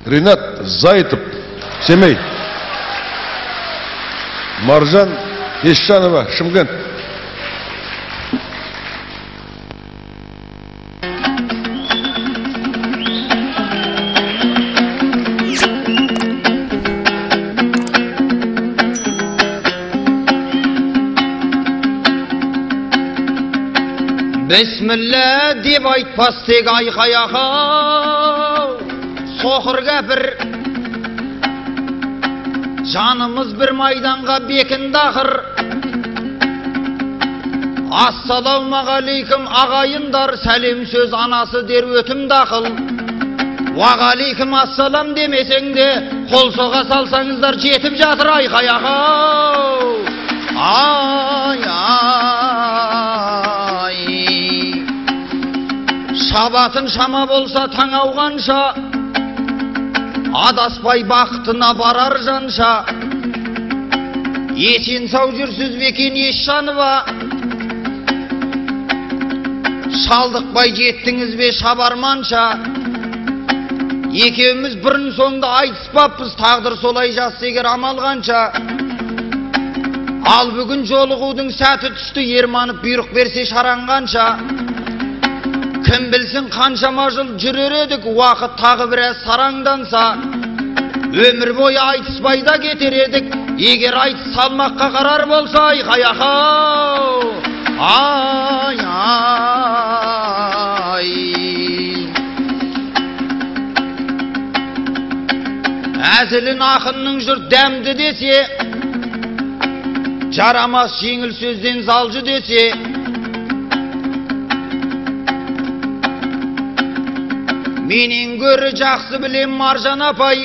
Ринат Зайтов, Семей. Маржан Есжанова, Шымкент. Bismillah deb aytpas tek ayqayaqa soqir gapir canımız bir maydanğa bekindi axir Assalamu aleykum ağayınlar salim söz anası der ötüm daqıl Wa aleykum assalam demeseng de qol soğa salsanızlar jetip jatır ayqayaqa Ay Şabatın şama bolsa taң auğanşa Adaspay baqtına barar janşa Esin sağ jürsüz beken Esjanova Şaldıqbay jettiniz be şabarmanşa Ekevimiz birin soňda aytyspapyz taqdir solay жазsa eger amalgança Al bugün joluğudyň säti düştü yermanıp buyruq berse şarangança Kim bilsin kanşama jıl jürer edik wagt tağı biraz sarangdansa ömür boyu aytyspayda geter edik eger aytys salmakka karar bolsa ayqayaqa ay Äzilin akınnyň jürt dämdi dese jaramas jeňil sözden zalcı dese Menin görü жақсы bilem Marjan apay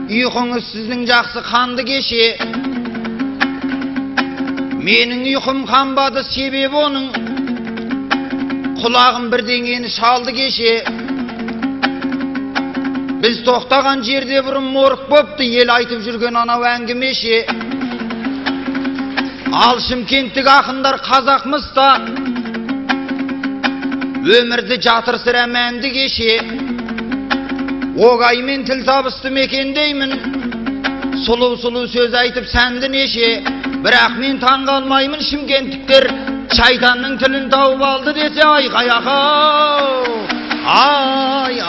Uykuňyz sizin жақсы kandy geçe Menin uykum kanbady sebep onun Kulağım bir dengeni şaldı geçe Biz toqtagan jerde bir morg bopdy el aytyp jürgen ana äңgimeşe Al Şymkentlik akınlar kazakmysta Ömürde jatır sıra mändi geçe Ogaymen til tabystym ekendeymin Sulu söz aytyp sändi neşe Birak men taň galmaýmyn Şymkentlikler Şaytanyň tilin tawup aldy dese ayqayaqa Ay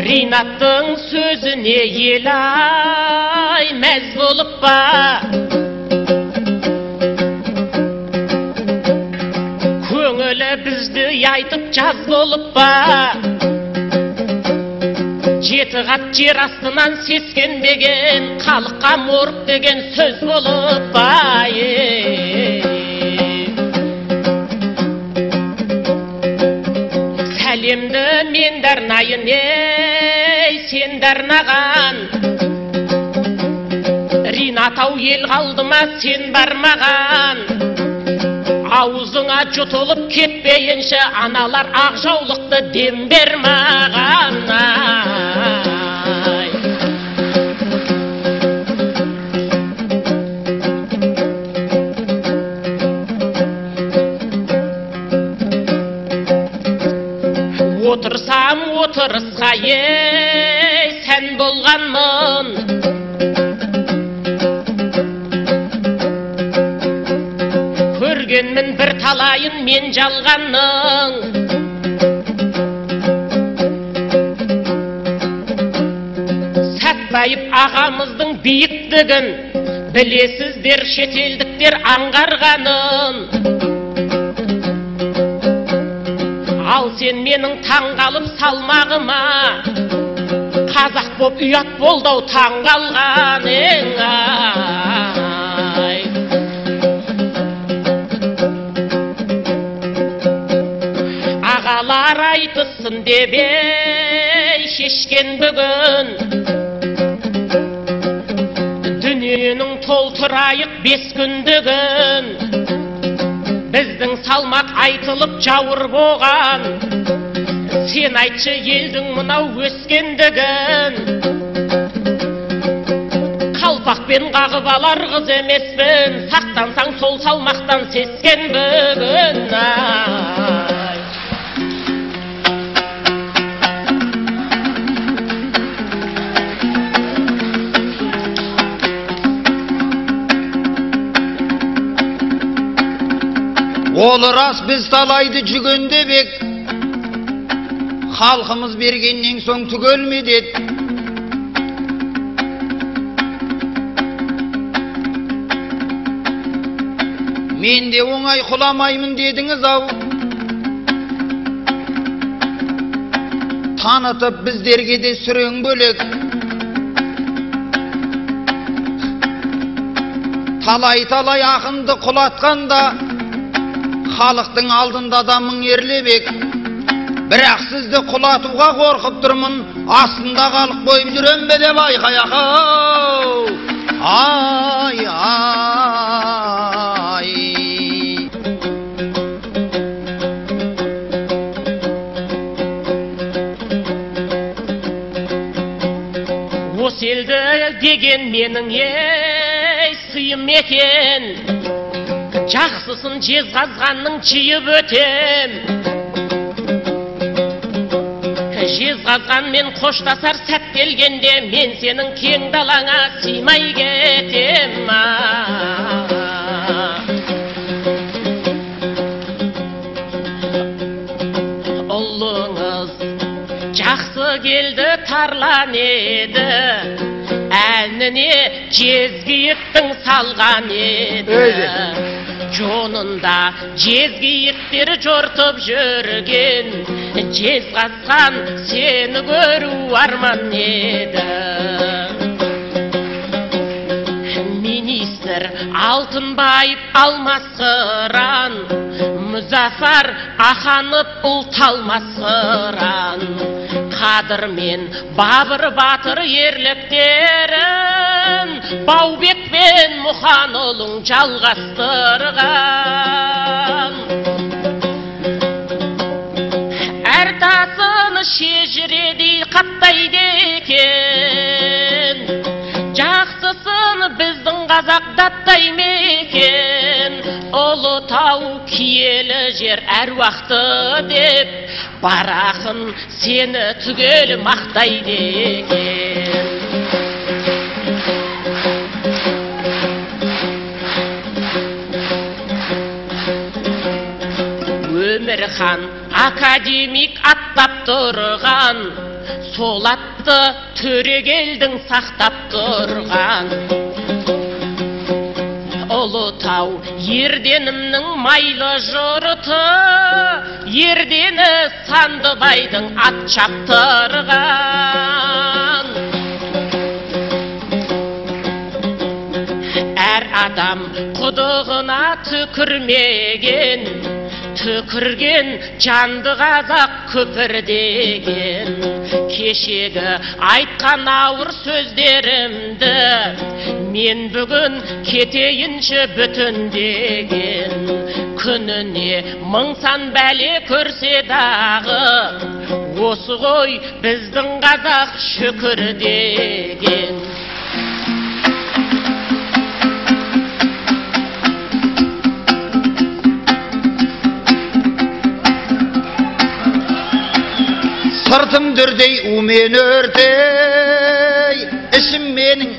Rinatyň sözüne yelay mez bolup ba Köňüle bizdi ýaýtyp jaz bolup ba Jeti gat jer astynan sesken degen kalykka moruk degen söz bolup ba Salimdi men darnaýyn sen darnagan Rinataw el galdyma sen barmagan Awuzyňa jutulup ketmeýinçe analar agşawlykdy dem bermagan Otursam oturysga sen bolganmyn Görgenmin bir talayyn men jalganyň Satbaýyp agamyzdyň biýikdigin bilesizdir şeteldikler aňgarganyn Al sen meniň taň galyp salmagyma Kazak bop üýat boldaw taň galganyň Agalar aytysyn debe şeşken bugün Dünýäniň tolturaýyk 5 gündügün Bizdiň salmak aytılıp jawur boğan Sen aytçı eldiň mınaw öskendigin Kalpak ben gağıp alar kız emesmin Saktansaň sol сескен бүгін ай. Ол рас біз талайды жүгендебек, халқымыз бергеннен соң түгелме деді. Мен де оңай құламаймын дедіңіз ау. Танытып біздерге де сүрең бөлек. Талай-талай ақынды құлатқанда, халықтың алдында да мың ерлебек. Бірақ сізді құлатуға қорқып тұрмын, астында халық бойып жүрем бе деп айқай-ақау. Ай, ай. Осы елді деген менің ей сыйым екен, жақсысын жезқазғанның жиып өтем. Жезқазғанмен қоштасар сәт келгенде, мен сенің кең далаңа сыймай кетем. Ұлыңыз жақсы келді, тарлан еді, әніне жезгиіктің салған еді. Жонында жезгиіктер жортып жүрген, Жезқазған сені көру арман еді. Министр Алтынбаев, Алмас Қыран, Мұзафар Аханов, Ұлталмас Қыран, Қадыр мен Бабыр Батыр ерліктерін Баубек пен Мұханұлың жалғастырған. Әр тасыны шежіреді қаттайды екен, жақсысын біздің қазақ даттаймы екен. Ұлытау киелі жер әруақты деп, бар ақын сені түгел мақтайды екен. Өмірхан академик аттап тұрған, сол атты Төрегелдің сақтап тұрған. Ұлытау ерденімнің майлы жұрты, ердені Сандыбайдың ат шаптырған. Әр адам құдығына түкірмеген, түкірген жанды қазақ көпірдеген. Кешегі айтқан ауыр сөздерімді мен бүгін кетейінші бүтін деген. Күніне мың сан бәле көрсе дағы, осы ғой біздің қазақ шүкір деген. Сыртым дүрдей умен өртей, ішім менің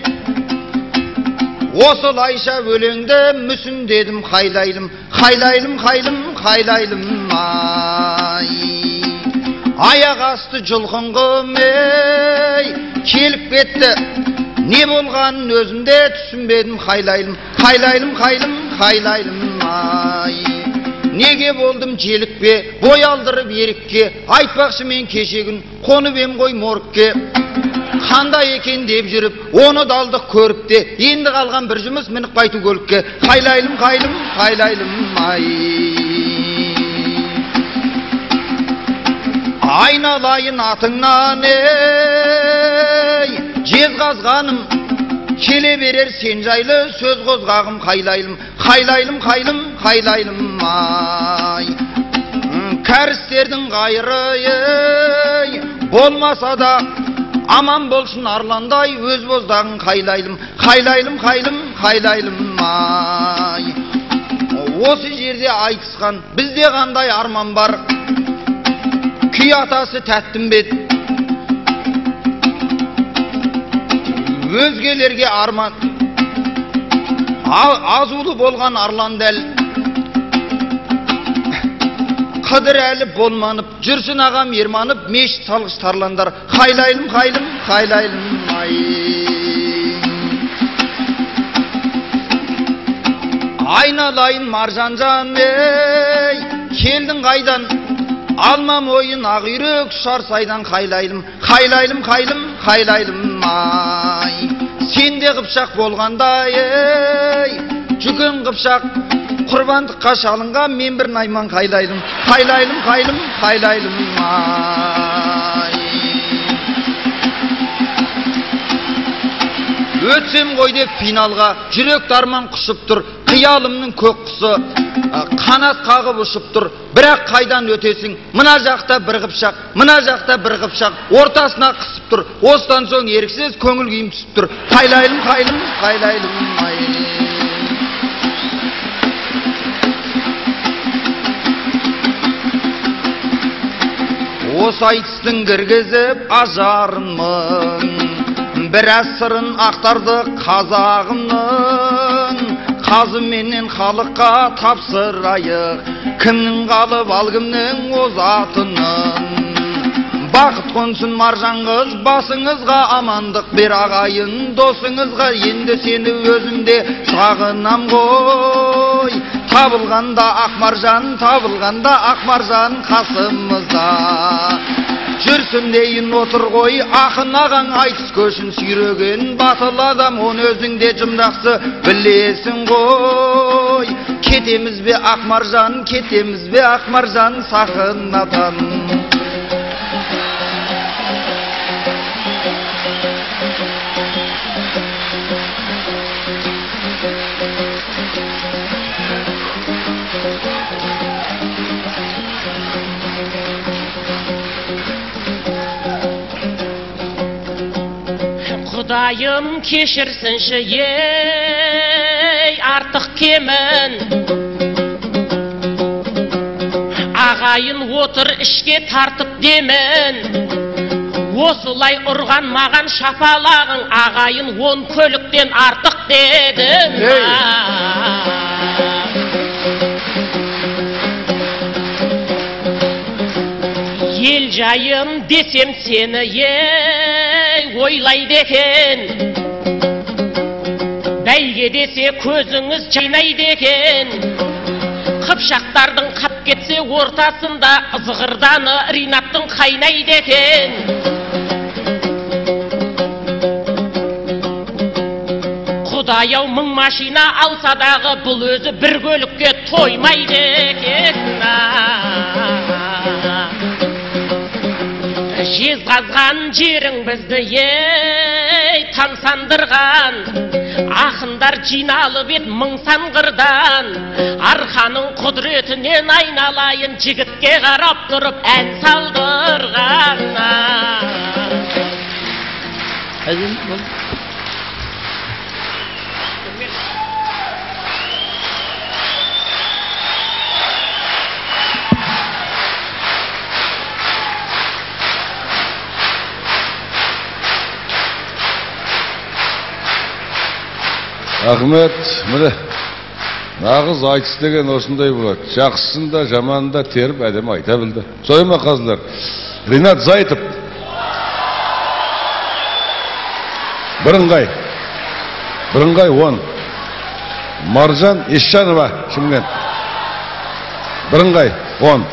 осылайша өлеңді мүсін дедім. Қайлайлым, қайлайлым, қайлым, қайлайлым ай. Аяқ асты жұлқынғым ей, келіп кетті, не болғанын өзімде түсінбедім. Қайлайлым, қайлайлым, қайлым, қайлайлым ай. Неге болдым желікпе, бой алдырып ерікке, айтпақшы мен кешегін қонып ем ғой моргке. Қандай екен деп жүріп, оны далдық көріп де, енді қалған бір жұмыс мініп қайту көлікке. Қайлайлым, қайлым, қайлайлым ай. Айналайын атыңнан ей, Жезқазғаным, келе берер сен жайлы сөз қозғағым. Қайлайлым, қайлайлым, қайлым, қайлайлым ай. Кәрістердің қайыры ей, болмаса да аман болсын арландай өз боздағын. Қайлайлым, қайлайлым, қайлым, қайлайлым ай. осы жерде айтысқан бізде қандай арман бар, күй атасы Тәттімбет өзгелерге арман азулы болған арлан дәл қыдыр әлі болманып жүрсін ағам ерманып мешіт салғыш тарландар қайлайлым қайлым қайлайлым ай айналайын маржан ей келдің қайдан алмам ойын ақ үйрек ұшар сайдан қайлайлым қайлайлым қайлым қайлайлым ай сенде қыпшақ болғандай ей жүген қыпшақ құрбандыққа шалынған мен бір найман қайлайлым қайлайлым қайлым қайлайлым ай өтсем ғой деп финалға жүрек дарман құшып тұр қиялымның көк құсы қанат қағып ұшып тұр бірақ қайдан өтесің мына жақта бір қыпшақ мына жақта бір қыпшақ ортасына қысып тұр осыдан соң еріксіз көңіл күйім түсіп тұр қайлайлым қайлым қайлайлым ай осы айтыстың кіргізіп ажарын мың біраз сырын ақтарды қазағымның қазыменен халыққа тапсырайық кімнің қалып ал кімнің озатынын бақыт қонсын маржан қыз басыңызға амандық бер ағайын досыңызға енді сені өзімде сағынам ғой табылғанда ақ маржан қасымызда жүрсін дейін отыр ғой ақын ағаң айтыс көшін сүйреген батыл адам оны өзіңде жымдақсы білесің ғой кетеміз бе ақ маржан сахнадан Құдайым кешірсінші ей артық кемін ағайын отыр ішке тартып демін осылай ұрған маған шапалағың ағайын 10 көліктен артық дедім ел жайым десем сені ей ойлайды екен бәйге десе көзіңіз жайнайды екен қыпшақтардың қап кетсе ортасында зығырданы ринаттың қайнайды екен Құдай-ау 1000 машина алса дағы бұл өзі бір көлікке тоймайды екен жезқазған жерің бізді ей тамсандырған ақындар жиналып ет 1000 сан қырдан арқаның құдіретінен айналайын жігітке қарап тұрып ән салдырған Ахмет, міне, нағыз айтыс деген осындай болады. Жақсысын да, жаманын да теріп әдемі айта білді. Солай ма қазылар? Ринат Зайтып. Бірыңғай 10. Маржан Исжанова, Шымкент. Бірыңғай 10.